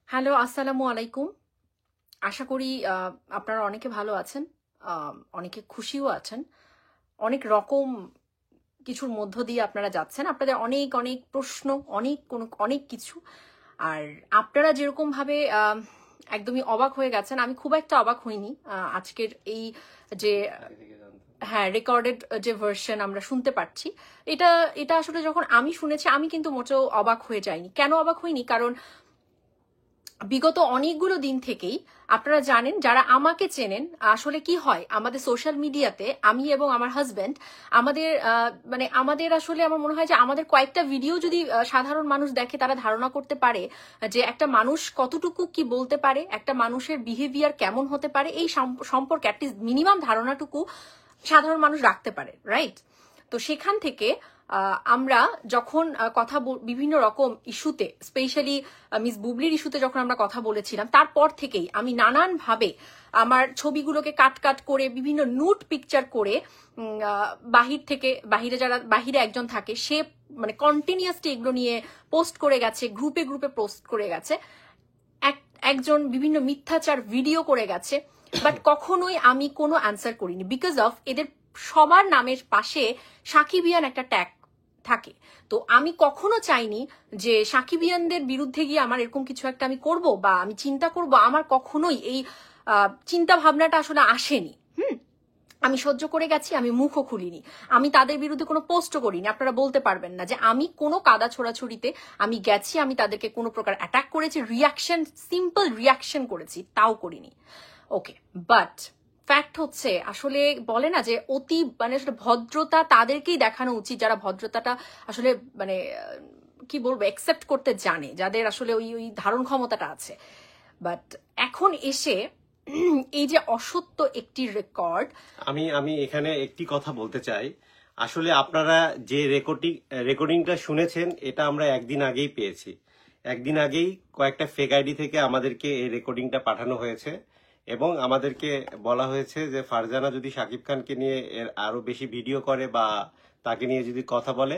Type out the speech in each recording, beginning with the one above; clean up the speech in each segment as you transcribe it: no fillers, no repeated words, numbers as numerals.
Hello, আসসালামু আলাইকুম। আশা করি আপনারা অনেকে ভালো আছেন, অনেকে খুশিও আছেন। অনেক রকম কিছুর মধ্য দিয়ে আপনারা যাচ্ছেন। আপনাদের অনেক অনেক প্রশ্ন, অনেক কিছু। আর আপনারা যেরকমভাবে একদমই অবাক হয়ে গেছেন, আমি খুব একটা অবাক হইনি। আজকের এই যে হ্যাঁ রেকর্ডেড যে ভার্সন আমরা শুনতে পাচ্ছি, এটা এটা আসলে যখন আমি শুনেছি আমি কিন্তু মোটেও অবাক হয়ে যাইনি। কেন অবাক হইনি? কারণ বিগত অনেকগুলো দিন থেকেই আপনারা জানেন, যারা আমাকে চেনেন, আসলে কি হয় আমাদের সোশ্যাল মিডিয়াতে, আমি এবং আমার হাজব্যান্ড আমাদের আসলে আমার মনে হয় যে আমাদের কয়েকটা ভিডিও যদি সাধারণ মানুষ দেখে, তারা ধারণা করতে পারে যে একটা মানুষ কতটুকু কি বলতে পারে, একটা মানুষের বিহেভিয়ার কেমন হতে পারে, এই সম্পর্কে অ্যাটলিস্ট মিনিমাম ধারণাটুকু সাধারণ মানুষ রাখতে পারে, রাইট? তো সেখান থেকে আমরা যখন বিভিন্ন রকম ইস্যুতে, স্পেশালি মিস বুবলির ইস্যুতে যখন আমরা কথা বলেছিলাম, তারপর থেকেই আমি নানানভাবে আমার ছবিগুলোকে কাট করে বিভিন্ন নুট পিকচার করে বাহিরে একজন থাকে, সে মানে কন্টিনিউয়াসলি এগুলো নিয়ে পোস্ট করে গেছে, গ্রুপে পোস্ট করে গেছে, একজন বিভিন্ন মিথ্যাচার ভিডিও করে গেছে। বাট কখনোই আমি কোনো অ্যান্সার করিনি, বিকজ অফ এদের সবার নামের পাশে সাকিবিয়ান একটা ট্যাগ থাকে। তো আমি কখনো চাইনি যে সাকিবিয়ানদের বিরুদ্ধে গিয়ে আমার এরকম কিছু একটা আমি করব বা আমি চিন্তা করব। আমার কখনোই এই চিন্তা ভাবনাটা আসলে আসেনি। আমি সহ্য করে গেছি, আমি মুখও খুলিনি, আমি তাদের বিরুদ্ধে কোনো পোস্টও করিনি। আপনারা বলতে পারবেন না যে আমি কোনো কাদা ছোড়াছুড়িতে আমি গেছি, আমি তাদেরকে কোনো প্রকার অ্যাটাক করেছি, সিম্পল রিয়াকশন করেছি, তাও করিনি। ওকে, বাট ফ্যাক্ট হচ্ছে, আসলে বলে না যে অতি আসলে ভদ্রতা তাদেরকেই দেখানো উচিত যারা ভদ্রতাটা আসলে কি বলবো একসেপ্ট করতে জানে, যাদের আসলে ওই ওই ধারণ ক্ষমতাটা আছে। বাট এখন এসে এই যে অসত্য একটি রেকর্ড, আমি এখানে একটি কথা বলতে চাই। আসলে আপনারা যে রেকর্ডিংটা শুনেছেন, এটা আমরা একদিন আগেই পেয়েছি। একদিন আগেই কয়েকটা ফেক আইডি থেকে আমাদেরকে এই রেকর্ডিংটা পাঠানো হয়েছে এবং আমাদেরকে বলা হয়েছে যে ফারজানা যদি শাকিব খানকে নিয়ে এর আরো বেশি ভিডিও করে বা তাকে নিয়ে যদি কথা বলে,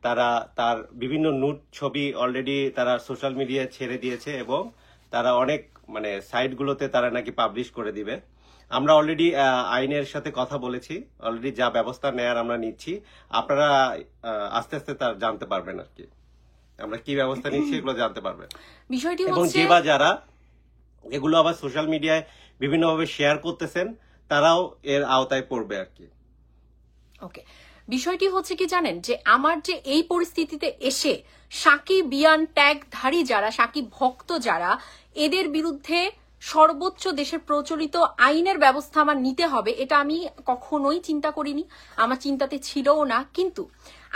তারা তার বিভিন্ন নুট ছবি অলরেডি তারা সোশ্যাল মিডিয়ায় ছেড়ে দিয়েছে এবং তারা অনেক সাইটগুলোতে তারা নাকি পাবলিশ করে দিবে। আমরা অলরেডি আইনের সাথে কথা বলেছি, অলরেডি যা ব্যবস্থা নেয়ার আমরা নিচ্ছি। আপনারা আস্তে আস্তে তার জানতে পারবেন আর কি আমরা কি ব্যবস্থা নিচ্ছি, এগুলো জানতে পারবেন। বিষয়টি এবং হচ্ছে যে বা যারা এগুলো আবার সোশ্যাল মিডিয়ায় বিভিন্নভাবে শেয়ার করতেছেন, তারাও এর আওতায় পড়বে আর কি। ওকে, বিষয়টি হচ্ছে কি জানেন, যে আমার যে এই পরিস্থিতিতে এসে সাকিবিয়ান ট্যাগধারী যারা, সাকিব ভক্ত যারা, এদের বিরুদ্ধে সর্বোচ্চ দেশের প্রচলিত আইনের ব্যবস্থা আমার নিতে হবে, এটা আমি কখনোই চিন্তা করিনি, আমার চিন্তাতে ছিলও না। কিন্তু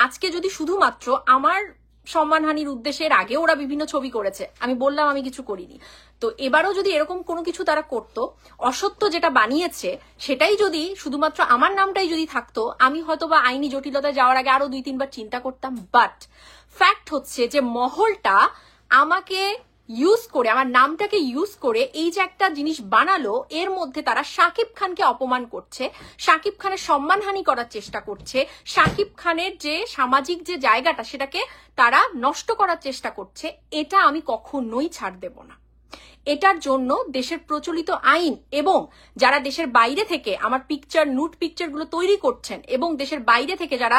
আজকে যদি শুধুমাত্র আমার সম্মানহানির উদ্দেশ্যে, এর আগে ওরা বিভিন্ন ছবি করেছে, আমি বললাম আমি কিছু করিনি, তো এবারও যদি এরকম কোনো কিছু তারা করতো, অসত্য যেটা বানিয়েছে সেটাই যদি শুধুমাত্র আমার নামটাই যদি থাকতো, আমি হয়তো বা আইনি জটিলতায় যাওয়ার আগে আরো 2-3 বার চিন্তা করতাম। বাট ফ্যাক্ট হচ্ছে যে মহলটা আমাকে ইউজ করে, আমার নামটাকে ইউজ করে এই যে একটা জিনিস বানালো, এর মধ্যে তারা শাকিব খানকে অপমান করছে, শাকিব খানের সম্মানহানি করার চেষ্টা করছে, শাকিব খানের যে সামাজিক যে জায়গাটা সেটাকে তারা নষ্ট করার চেষ্টা করছে। এটা আমি কখনোই ছাড় দেব না। এটার জন্য দেশের প্রচলিত আইন এবং যারা দেশের বাইরে থেকে আমার নুট পিকচারগুলো তৈরি করছেন এবং দেশের বাইরে থেকে যারা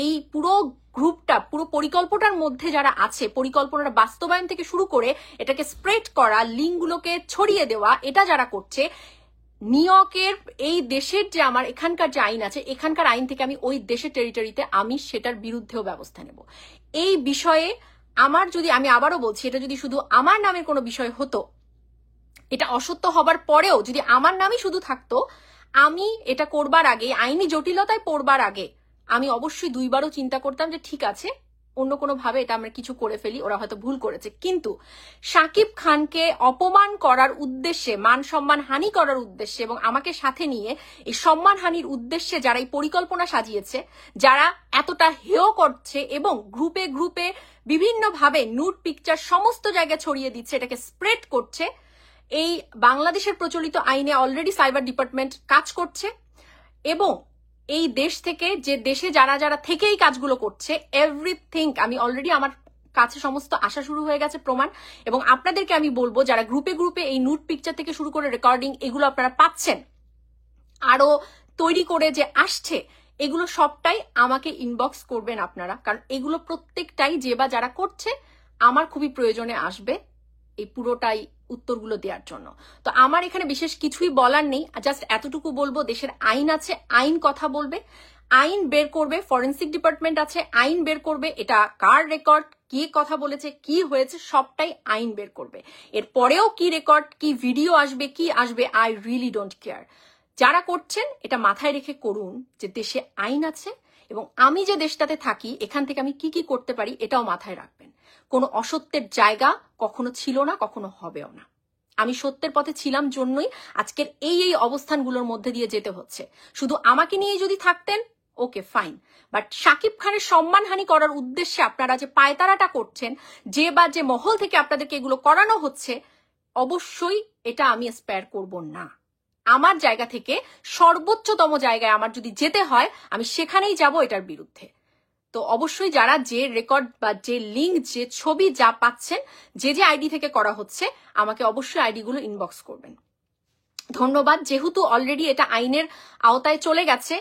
এই পুরো গ্রুপটা, পুরো পরিকল্পনার মধ্যে যারা আছে, পরিকল্পনার বাস্তবায়ন থেকে শুরু করে এটাকে স্প্রেড করা, লিঙ্কগুলোকে ছড়িয়ে দেওয়া, এটা যারা করছে, নিউইয়র্কের এই দেশের যে আমার এখানকার যে আইন আছে, এখানকার আইন থেকে আমি ওই দেশের টেরিটরিতে আমি সেটার বিরুদ্ধেও ব্যবস্থা নেব। এই বিষয়ে আমার যদি, আমি আবারও বলছি, এটা যদি শুধু আমার নামের কোনো বিষয় হতো, এটা অসত্য হবার পরেও যদি আমার নামই শুধু থাকতো, আমি এটা করবার আগে, আইনি জটিলতায় পড়বার আগে, আমি অবশ্যই 2বারও চিন্তা করতাম যে ঠিক আছে, অন্য কোনো ভাবে এটা আমরা কিছু করে ফেলি, ওরা হয়তো ভুল করেছে। কিন্তু শাকিব খানকে অপমান করার উদ্দেশ্যে, মান সম্মান হানি করার উদ্দেশ্যে এবং আমাকে সাথে নিয়ে এই সম্মান হানির উদ্দেশ্যে যারা এই পরিকল্পনা সাজিয়েছে, যারা এতটা হেয় করছে এবং গ্রুপে বিভিন্নভাবে নুড পিকচার সমস্ত জায়গায় ছড়িয়ে দিচ্ছে, এটাকে স্প্রেড করছে, এই বাংলাদেশের প্রচলিত আইনে অলরেডি সাইবার ডিপার্টমেন্ট কাজ করছে এবং এই দেশ থেকে, যে দেশে যারা যারা থেকে এই কাজগুলো করছে, এভরিথিং আমি অলরেডি আমার কাছে সমস্ত আসা শুরু হয়ে গেছে প্রমাণ। এবং আপনাদেরকে আমি বলবো, যারা গ্রুপে গ্রুপে এই নুড পিকচার থেকে শুরু করে রেকর্ডিং এগুলো আপনারা পাচ্ছেন, আরো তৈরি করে যে আসছে, এগুলো সবটাই আমাকে ইনবক্স করবেন আপনারা, কারণ এগুলো প্রত্যেকটাই যে বা যারা করছে আমার খুবই প্রয়োজনে আসবে এই পুরোটাই উত্তরগুলো দেওয়ার জন্য। তো আমার এখানে বিশেষ কিছুই বলার নেই, জাস্ট এতটুকু বলবো, দেশের আইন আছে, আইন কথা বলবে, আইন বের করবে, ফরেন্সিক ডিপার্টমেন্ট আছে, আইন বের করবে, এটা কার রেকর্ড, কি কথা বলেছে, কি হয়েছে, সবটাই আইন বের করবে। এরপরেও কি রেকর্ড, কি ভিডিও আসবে, কি আসবে, আই রিয়েলি ডোন্ট কেয়ার। যারা করছেন এটা মাথায় রেখে করুন যে দেশে আইন আছে, এবং আমি যে দেশটাতে থাকি এখান থেকে আমি কি কি করতে পারি এটাও মাথায় রাখবেন। কোনো অসত্যের জায়গা কখনো ছিল না, কখনো হবেও না। আমি সত্যের পথে ছিলাম জন্যই আজকের এই অবস্থানগুলোর মধ্যে দিয়ে যেতে হচ্ছে। শুধু আমাকে নিয়ে যদি থাকতেন ওকে ফাইন, বাট শাকিব খানের সম্মানহানি করার উদ্দেশ্যে আপনারা যে পায়তারাটা করছেন, যে বা যে মহল থেকে আপনাদেরকে এগুলো করানো হচ্ছে, অবশ্যই এটা আমি স্পেয়ার করব না। আমার জায়গা থেকে সর্বোচ্চতম জায়গায় আমার যদি যেতে হয় আমি সেখানেই যাব এটার বিরুদ্ধে। তো অবশ্যই যারা যে রেকর্ড বা যে লিঙ্ক, যে ছবি যা পাচ্ছেন, যে যে আইডি থেকে করা হচ্ছে, আমাকে অবশ্যই আইডিগুলো ইনবক্স করবেন। ধন্যবাদ। যেহেতু অলরেডি এটা আইনের আওতায় চলে গেছে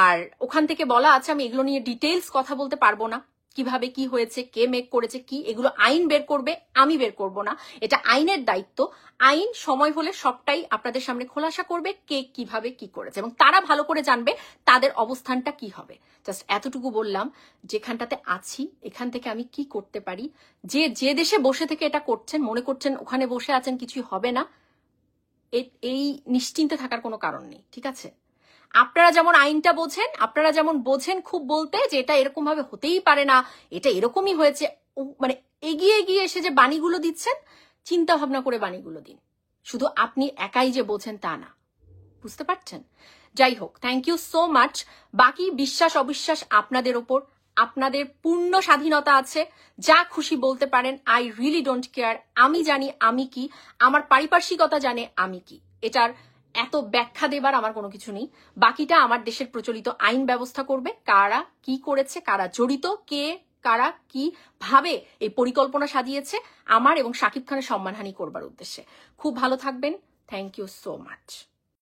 আর ওখান থেকে বলা আছে, আমি এগুলো নিয়ে ডিটেইলস কথা বলতে পারবো না, কিভাবে কি হয়েছে, কে মেক করেছে কি, এগুলো আইন বের করবে, আমি বের করব না, এটা আইনের দায়িত্ব। আইন সময় হলে সবটাই আপনাদের সামনে খোলাসা করবে, কে কিভাবে কি করেছে, এবং তারা ভালো করে জানবে তাদের অবস্থানটা কি হবে। জাস্ট এতটুকু বললাম, যেখানটাতে আছি এখান থেকে আমি কি করতে পারি। যে দেশে বসে থেকে এটা করছেন, মনে করছেন ওখানে বসে আছেন কিছুই হবে না, এই নিশ্চিন্তে থাকার কোনো কারণ নেই, ঠিক আছে? আপনারা যেমন আইনটা বোঝেন, আপনারা যেমন বোঝেন খুব বলতে যে এটা এরকম ভাবে হতেই পারে না, এটা এরকমই হয়েছে, মানে এগিয়ে এগিয়ে এসে যে বাণীগুলো দিচ্ছেন, চিন্তা ভাবনা করে বাণীগুলো দিন। শুধু আপনি একাই যে বোঝেন তা না, বুঝতে পারছেন? যাই হোক, থ্যাংক ইউ সো মাচ। বাকি বিশ্বাস অবিশ্বাস আপনাদের ওপর, আপনাদের পূর্ণ স্বাধীনতা আছে, যা খুশি বলতে পারেন, আই রিয়েলি ডোন্ট কেয়ার। আমি জানি আমি কি, আমার পারিপার্শ্বিকতা জানে আমি কি, এটার এত ব্যাখ্যা দেবার আমার কোনো কিছু নেই। বাকিটা আমার দেশের প্রচলিত আইন ব্যবস্থা করবে, কারা কি করেছে, কারা জড়িত, কে কারা কি ভাবে এই পরিকল্পনা সাজিয়েছে আমার এবং শাকিব খানের সম্মানহানি করবার উদ্দেশ্যে। খুব ভালো থাকবেন, থ্যাংক ইউ সো মাচ।